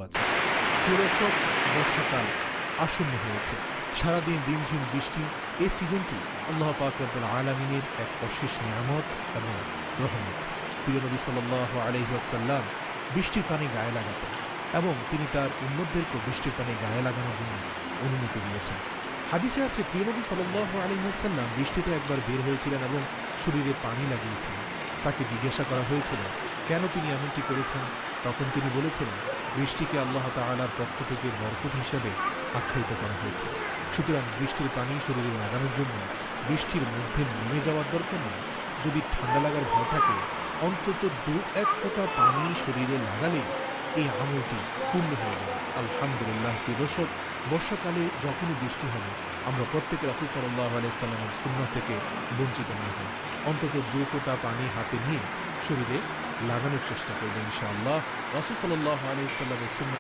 আছে। প্রিয় দর্শক, বর্ষাকাল আসন্ন হয়েছে। সারাদিন রিমঝিম বৃষ্টি। এই সিজনটি আল্লাহ পাক রব্বুল আলামিনের এক অশেষ নিয়ামত এবং রহমত। প্রিয় নবী সাল্লাল্লাহু আলাইহি ওয়াসাল্লাম বৃষ্টির পানি গায়ে লাগাতেন এবং তিনি তার উম্মতদেরকে বৃষ্টির পানি গায়ে লাগানোর জন্য অনুমতি দিয়েছেন। হাদিসে আছে প্রিয় নবী সাল্লাল্লাহু আলাইহি ওয়াসাল্লাম বৃষ্টিতে একবার বের হয়েছিলেন এবং শরীরে পানি লাগিয়েছিলেন। তাকে জিজ্ঞাসা করা হয়েছিল কেন তিনি এমনটি করেছেন। তখন তিনি বলেছিলেন, বৃষ্টিকে আল্লাহ তাআলার পক্ষ থেকে বরকত হিসেবে আখ্যায়িত করা হয়েছে। সুতরাং বৃষ্টির পানি শরীরে লাগানোর জন্য বৃষ্টির মধ্যে নেমে যাওয়ার দরকার নেই। যদি ঠান্ডা লাগার ভয় থাকে, অন্তত ২-১ ফোঁটা পানি শরীরে লাগালে এই আমলটি পূর্ণ হয়ে যাবে। আলহামদুলিল্লাহ। প্রিয় দর্শক, বর্ষাকালে যখনই বৃষ্টি হবে আমরা প্রত্যেকে রাসূল সাল্লাল্লাহু আলাইহি সাল্লামের সুন্নাহ থেকে বঞ্চিত না হই। অন্তত ২ ফোঁটা পানি হাতে নিয়ে শরীরে লাগানোর চেষ্টা করবেন ইনশাআল্লাহ। রাসূল সাল্লাল্লাহু আলাইহি সাল্লামের সুন্নাহ